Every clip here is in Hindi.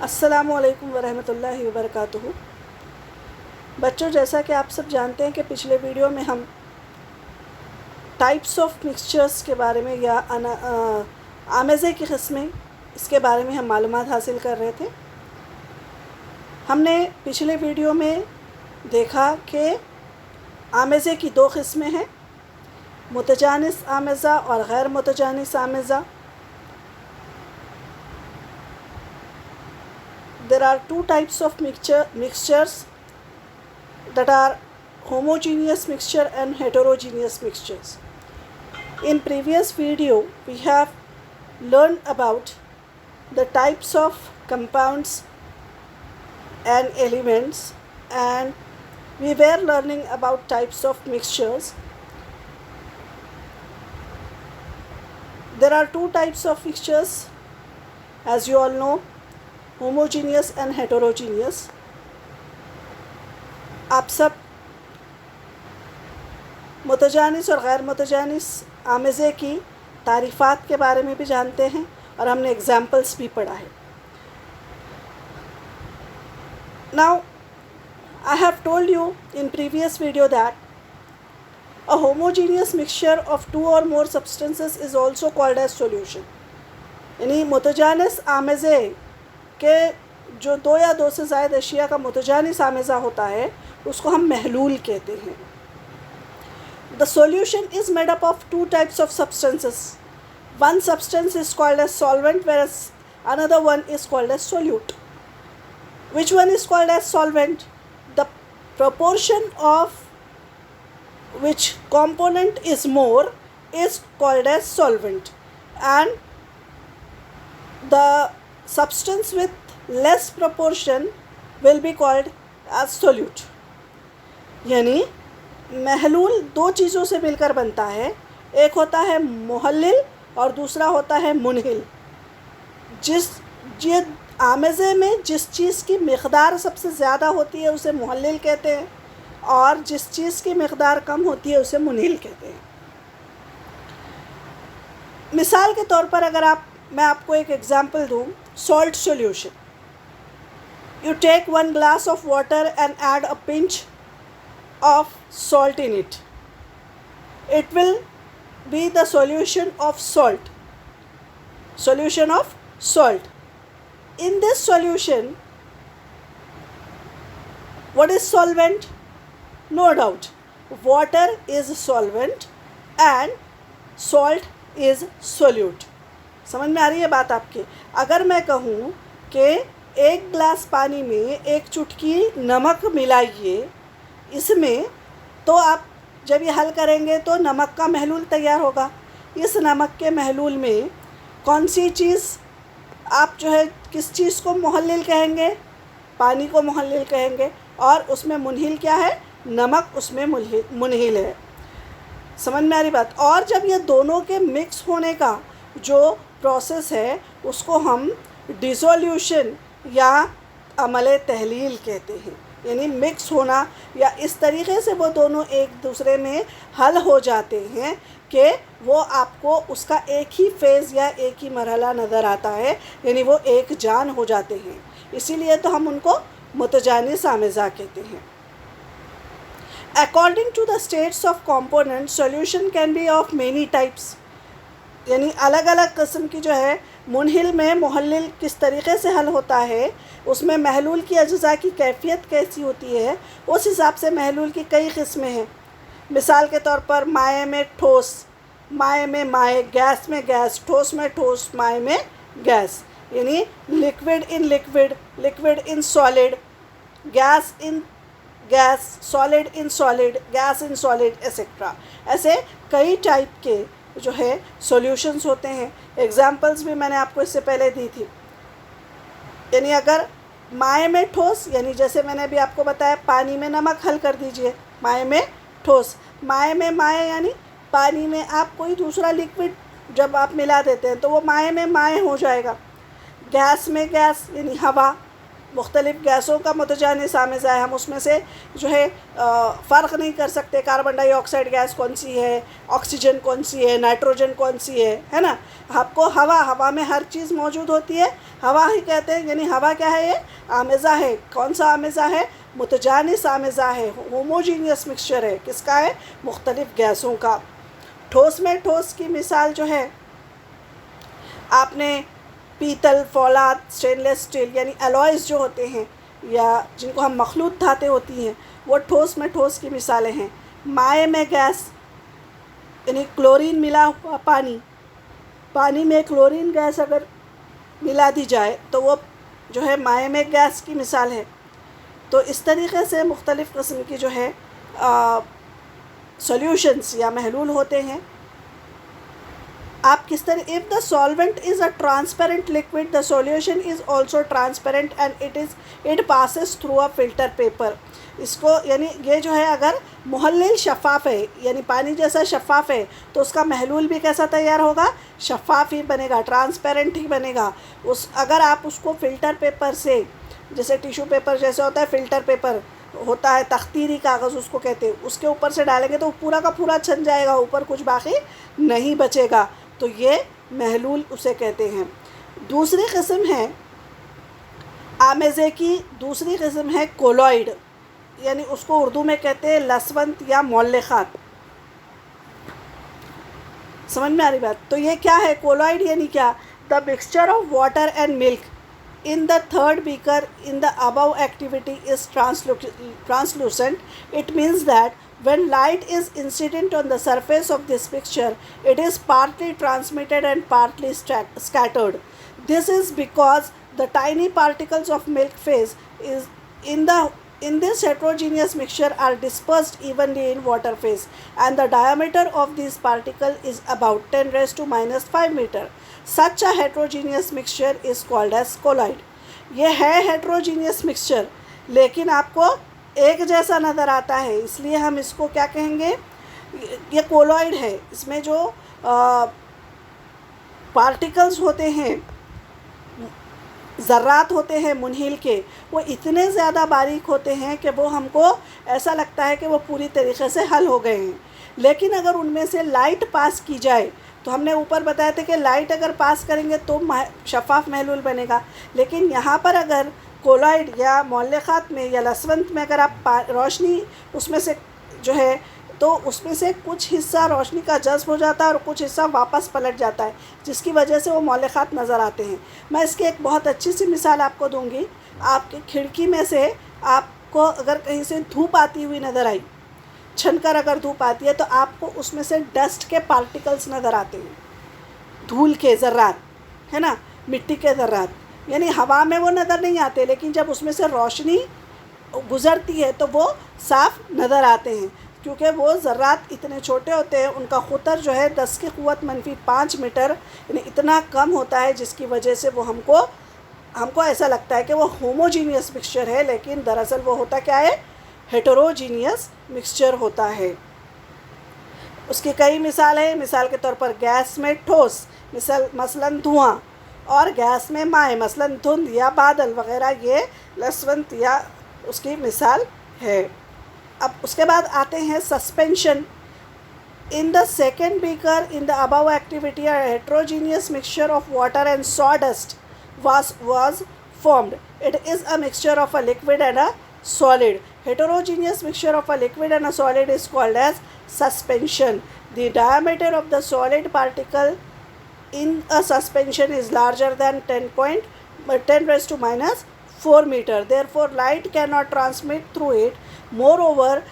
अस्सलामुअलैकुम वरहमतुल्लाहि वबरकातुहू। बच्चों, जैसा कि आप सब जानते हैं कि पिछले वीडियो में हम टाइप्स ऑफ मिक्सचर्स के बारे में या आमेज़े की किस्में इसके बारे में हम मालूमात हासिल कर रहे थे। हमने पिछले वीडियो में देखा कि आमेज़े की दो किस्में हैं, मुतजानिस आमेज़ा और गैर मुतजानिस आमेज़ा। There are two types of mixtures that are homogeneous mixture and heterogeneous mixtures. In previous video we have learned about the types of compounds and elements, and we were learning about types of mixtures. There are two types of mixtures, as you all know, homogeneous and heterogeneous. आप सब मुतजानिस और गैर मुतजानिस आमेज़े की तारीफ़ात के बारे में भी जानते हैं और हमने एग्जाम्पल्स भी पढ़ा है। Now I have told you in previous video that a homogeneous mixture of two or more substances is also called as solution. यानी मुतजानिस आमेज़े के जो दो या दो से ज़ायद अशिया का मुतजानिस आमेज़ा होता है उसको हम महलूल कहते हैं। The solution is made up of two types of substances. One substance is called as solvent whereas another one is called as solute. Which one is called as solvent? The proportion of which component is more is called as solvent, and the substance with less proportion will be called as solute. यानी महलूल दो चीज़ों से मिलकर बनता है, एक होता है मुहल्लिल और दूसरा होता है मुनहिल। ये आमेज़े में जिस चीज़ की मिक़दार सबसे ज़्यादा होती है उसे मुहल्लिल कहते हैं और जिस चीज़ की मिक़दार कम होती है उसे मुनहिल कहते हैं। मिसाल के तौर पर अगर मैं आपको एक एग्ज़ाम्पल दूँ, salt solution. You take 1 glass of water and add a pinch of salt in it. It will be the solution of salt. Solution of salt. In this solution, what is solvent? No doubt, water is solvent and salt is solute. समझ में आ रही है बात आपके? अगर मैं कहूँ कि एक गिलास पानी में एक चुटकी नमक मिलाइए इसमें, तो आप जब ये हल करेंगे तो नमक का महलूल तैयार होगा। इस नमक के महलूल में कौन सी चीज़ आप जो है किस चीज़ को मुहल्लिल कहेंगे? पानी को मुहल्लिल कहेंगे, और उसमें मुनहिल क्या है? नमक उसमें मुनहिल है। समझ में आ रही बात? और जब ये दोनों के मिक्स होने का जो प्रोसेस है उसको हम डिसोल्यूशन या अमले तहलील कहते हैं। यानी मिक्स होना, या इस तरीक़े से वो दोनों एक दूसरे में हल हो जाते हैं कि वो आपको उसका एक ही फेज़ या एक ही मरहला नज़र आता है, यानी वो एक जान हो जाते हैं। इसीलिए तो हम उनको मुतजानिस आमेज़ा कहते हैं। According to the states of component, solution can be of many types. यानी अलग अलग किस्म की जो है, मुनहिल में मुहल्लिल किस तरीक़े से हल होता है, उसमें महलूल की अज्ज़ा की कैफ़ियत कैसी होती है, उस हिसाब से महलूल की कई किस्में हैं। मिसाल के तौर पर माए में ठोस, माए में माए, गैस में गैस, ठोस में ठोस, माए में गैस। यानी liquid in liquid, liquid in solid, gas in gas, solid in solid, gas in solid etcetera. ऐसे कई टाइप के जो है सॉल्यूशंस होते हैं। एग्जाम्पल्स भी मैंने आपको इससे पहले दी थी। यानी अगर माए में ठोस, यानी जैसे मैंने अभी आपको बताया पानी में नमक हल कर दीजिए, माए में ठोस। माए में माए यानी पानी में आप कोई दूसरा लिक्विड जब आप मिला देते हैं तो वो माए में माए हो जाएगा। गैस में गैस यानी हवा, मुख्तलिफ़ गैसों का मुतजानिस आमेज़ा है। हम उसमें से जो है फ़र्क नहीं कर सकते कार्बन डाइऑक्साइड गैस कौन सी है, ऑक्सीजन कौन सी है, नाइट्रोजन कौन सी है ना। आपको हवा में हर चीज़ मौजूद होती है, हवा ही कहते हैं। यानी हवा क्या है, ये आमेज़ा है। कौन सा आमेज़ा है, मुतजानिस आमेज़ा है, होमोजीनियस मिक्सचर है। किसका है, मुख्तलिफ़ गैसों का। ठोस में ठोस की मिसाल जो है, आपने पीतल, फौलाद, स्टेनलेस स्टील यानी एलॉयज़ जो होते हैं या जिनको हम मखलूत धातें होती हैं, वो ठोस में ठोस की मिसालें हैं। माए में गैस यानी क्लोरीन मिला हुआ पानी में क्लोरीन गैस अगर मिला दी जाए तो वो जो है माए में गैस की मिसाल है। तो इस तरीक़े से मुख्तलिफ़ किस्म की जो है सॉल्यूशंस या महलूल होते हैं। आप किस तरह, if the solvent is a transparent liquid the solution is also transparent and it passes through a filter paper. इसको यानी ये जो है अगर मुहल्लिल शफ़ाफ़ है यानी पानी जैसा शफ़ाफ़ है तो उसका महलूल भी कैसा तैयार होगा, शफ़ाफ़ ही बनेगा, ट्रांसपेरेंट ही बनेगा। अगर आप उसको फ़िल्टर पेपर से, जैसे टिश्यू पेपर जैसे होता है, फ़िल्टर पेपर होता है, तख्तीरी कागज़ उसको कहते हैं, उसके ऊपर से डालेंगे तो पूरा का पूरा छन जाएगा, ऊपर कुछ बाकी नहीं बचेगा। तो ये महलूल उसे कहते हैं। दूसरी किस्म है आमेज़े की, दूसरी किस्म है कोलॉइड, यानी उसको उर्दू में कहते हैं लसवंत या मौल्लिखात। समझ में आ रही बात। तो ये क्या है, कोलॉइड यानी क्या, the mixture of water and milk in the third beaker in the above activity is translucent. It means that when light is incident on the surface of this mixture, it is partly transmitted and partly scattered. This is because the tiny particles of milk phase is in this heterogeneous mixture are dispersed evenly in water phase, and the diameter of these particles is about 10 raised to minus 5 meter. Such a heterogeneous mixture is called as colloid. ये है heterogeneous mixture, लेकिन आपको एक जैसा नज़र आता है, इसलिए हम इसको क्या कहेंगे, ये कोलॉइड है। इसमें जो पार्टिकल्स होते हैं, ज़र्रात होते हैं मुनहिल के, वो इतने ज़्यादा बारीक होते हैं कि वो हमको ऐसा लगता है कि वो पूरी तरीक़े से हल हो गए हैं। लेकिन अगर उनमें से लाइट पास की जाए, तो हमने ऊपर बताया था कि लाइट अगर पास करेंगे तो शफ़ाफ़ महलूल बनेगा। लेकिन यहाँ पर अगर कोलॉइड या मौल्लिखात में या लसवंत में अगर आप रोशनी उसमें से जो है, तो उसमें से कुछ हिस्सा रोशनी का जज़्ब हो जाता है और कुछ हिस्सा वापस पलट जाता है, जिसकी वजह से वो मौल्लिखात नज़र आते हैं। मैं इसकी एक बहुत अच्छी सी मिसाल आपको दूंगी। आपकी खिड़की में से आपको अगर कहीं से धूप आती हुई नज़र आई, छनकर अगर धूप आती है, तो आपको उसमें से डस्ट के पार्टिकल्स नज़र आते हैं, धूल के ज़र्रात, है ना, मिट्टी के ज़र्रात। यानी हवा में वो नज़र नहीं आते, लेकिन जब उसमें से रोशनी गुज़रती है तो वो साफ़ नज़र आते हैं, क्योंकि वो ज़र्रात इतने छोटे होते हैं, उनका ख़ुतर जो है 10 की क़ुव्वत -5 मीटर यानी इतना कम होता है, जिसकी वजह से वो हमको ऐसा लगता है कि वो होमोजीनियस मिक्सचर है, लेकिन दरअसल वो होता क्या है, हेटेरोजीनियस मिक्सचर होता है। उसकी कई मिसाल है। मिसाल के तौर पर गैस में ठोस मसलन धुआं, और गैस में माए मसलन धुंध या बादल वगैरह, ये लसवंत या उसकी मिसाल है। अब उसके बाद आते हैं suspension. In the second beaker in the above activity a heterogeneous mixture of water and sawdust was formed. It is a mixture of a liquid and a solid. Heterogeneous mixture of a liquid and a solid is called as suspension. The diameter of the solid particle in a suspension is larger than 10 raised to minus 4 meter. Therefore, light cannot transmit through it. Moreover,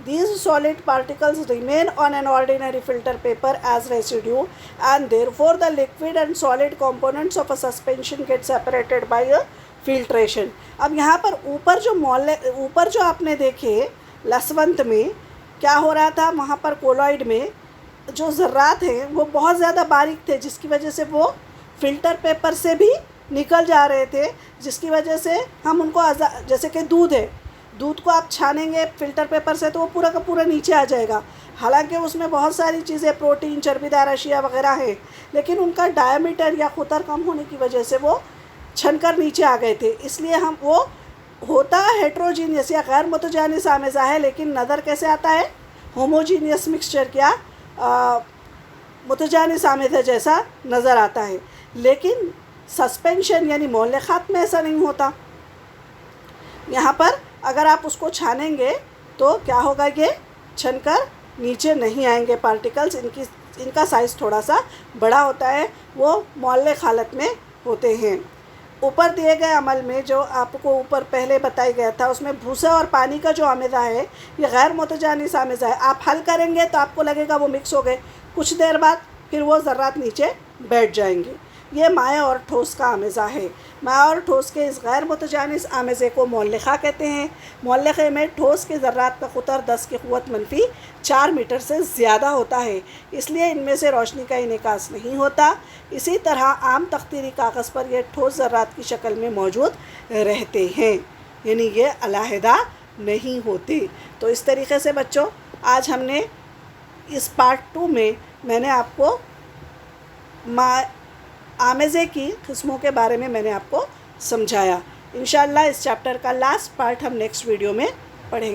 these solid particles remain on an ordinary filter paper as residue, and therefore the liquid and solid components of a suspension get separated by a filtration. अब यहाँ पर ऊपर जो आपने देखे लसवंत में क्या हो रहा था, वहाँ पर कोलॉइड में जो ज़र्रात हैं वो बहुत ज़्यादा बारीक थे, जिसकी वजह से वो फ़िल्टर पेपर से भी निकल जा रहे थे, जिसकी वजह से हम उनको जैसे कि दूध को आप छानेंगे फ़िल्टर पेपर से तो वो पूरा का पूरा नीचे आ जाएगा। हालांकि उसमें बहुत सारी चीज़ें प्रोटीन, चर्बीदार अशिया वगैरह हैं, लेकिन उनका डायमीटर या ख़ुतर कम होने की वजह से वो छनकर नीचे आ गए थे, इसलिए हम वो होता हेट्रोजीनियस या गैर मुतजानिस आमेज़ा है, लेकिन नज़र कैसे आता है, होमोजीनियस मिक्सचर क्या मुतजानिस आमेज़ा जैसा नज़र आता है। लेकिन सस्पेंशन यानी मौलिक़ात में ऐसा नहीं होता। यहाँ पर अगर आप उसको छानेंगे तो क्या होगा, ये छनकर नीचे नहीं आएंगे पार्टिकल्स, इनका साइज़ थोड़ा सा बड़ा होता है, वो मौलिक़ हालत में होते हैं। ऊपर दिए गए अमल में जो आपको ऊपर पहले बताया गया था, उसमें भूसा और पानी का जो आमेज़ा है ये गैर मुतजानिस आमेज़ा है। आप हल करेंगे तो आपको लगेगा वो मिक्स हो गए, कुछ देर बाद फिर वो ज़र्रात नीचे बैठ जाएंगे। ये माया और ठोस का आमेज़ा है। माया और ठोस के इस गैर मुतजानिस आमेज़े को मौलिक़ा कहते हैं। मौलिक़े में ठोस के ज़र्रात का क़ुतर 10 की क़ुव्वत -4 मीटर से ज़्यादा होता है, इसलिए इनमें से रोशनी का इनेकास नहीं होता। इसी तरह आम तख्तीरी कागज़ पर ये ठोस ज़र्रात की शक्ल में मौजूद रहते हैं, यानी ये अलहदा नहीं होते। तो इस तरीक़े से बच्चों आज हमने इस पार्ट 2 में मैंने आपको आमेज़े की किस्मों के बारे में मैंने आपको समझाया। इंशाअल्लाह इस चैप्टर का लास्ट पार्ट हम नेक्स्ट वीडियो में पढ़ेंगे।